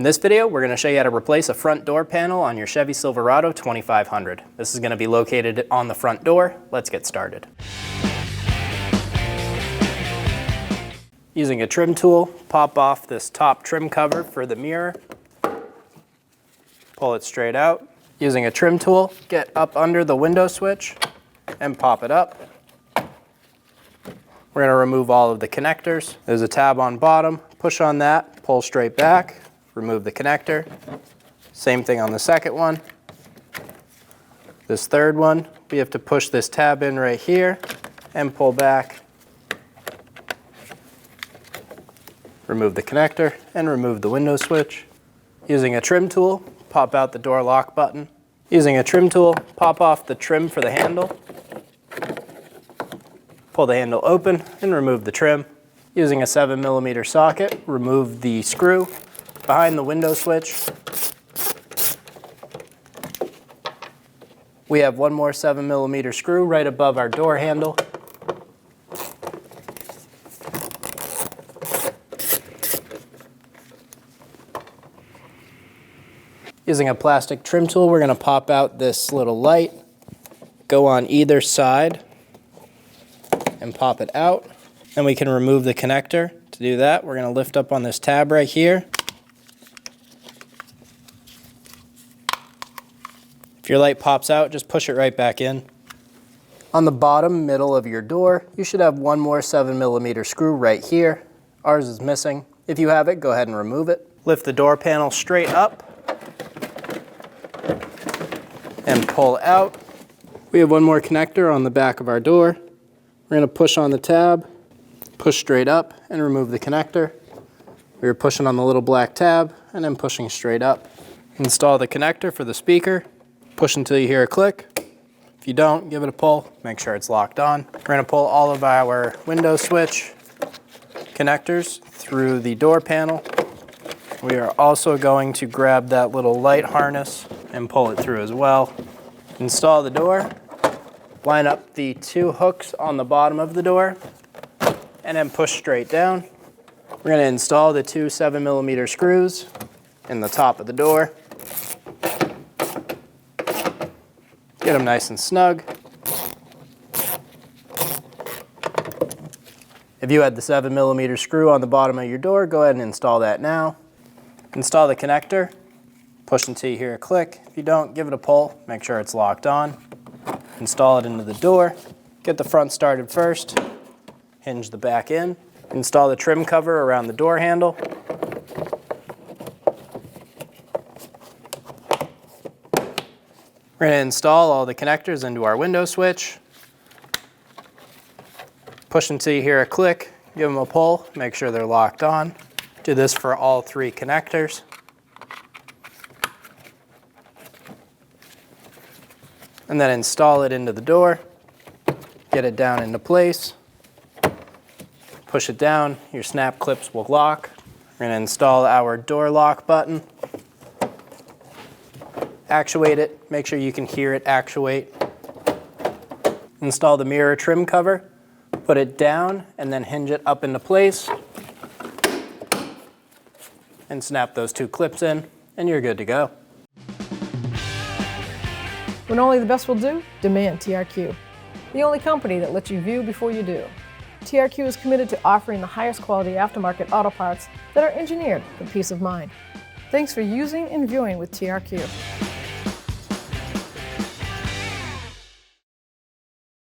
In this video, we're going to show you how to replace a front door panel on your Chevy Silverado 2500. This is going to be located on the front door. Let's get started. Using a trim tool, pop off this top trim cover for the mirror. Pull it straight out. Using a trim tool, get up under the window switch and pop it up. We're going to remove all of the connectors. There's a tab on bottom. Push on that, pull straight back. Remove the connector. Same thing on the second one. This third one, we have to push this tab in right here and pull back. Remove the connector and remove the window switch. Using a trim tool, pop out the door lock button. Using a trim tool, pop off the trim for the handle. Pull the handle open and remove the trim. Using a 7mm socket, remove the screw behind the window switch. We have one more 7mm screw right above our door handle. Using a plastic trim tool, we're going to pop out this little light, go on either side, and pop it out. And we can remove the connector. To do that, we're going to lift up on this tab right here. If your light pops out, just push it right back in. On the bottom middle of your door, you should have one more 7mm screw right here. Ours is missing. If you have it, go ahead and remove it. Lift the door panel straight up and pull out. We have one more connector on the back of our door. We're going to push on the tab, push straight up, and remove the connector. We are pushing on the little black tab and then pushing straight up. Install the connector for the speaker. Push until you hear a click. If you don't, give it a pull. Make sure it's locked on. We're going to pull all of our window switch connectors through the door panel. We are also going to grab that little light harness and pull it through as well. Install the door. Line up the two hooks on the bottom of the door and then push straight down. We're going to install the two 7mm screws in the top of the door. Get them nice and snug. If you had the 7mm screw on the bottom of your door, go ahead and install that now. Install the connector. Push until you hear a click. If you don't, give it a pull. Make sure it's locked on. Install it into the door. Get the front started first. Hinge the back in. Install the trim cover around the door handle. We're going to install all the connectors into our window switch. Push until you hear a click. Give them a pull. Make sure they're locked on. Do this for all three connectors. And then install it into the door. Get it down into place. Push it down. Your snap clips will lock. We're going to install our door lock button. Actuate it. Make sure you can hear it actuate. Install the mirror trim cover. Put it down and then hinge it up into place. And snap those two clips in, and you're good to go. When only the best will do, demand TRQ. The only company that lets you view before you do. TRQ is committed to offering the highest quality aftermarket auto parts that are engineered for peace of mind. Thanks for using and viewing with TRQ.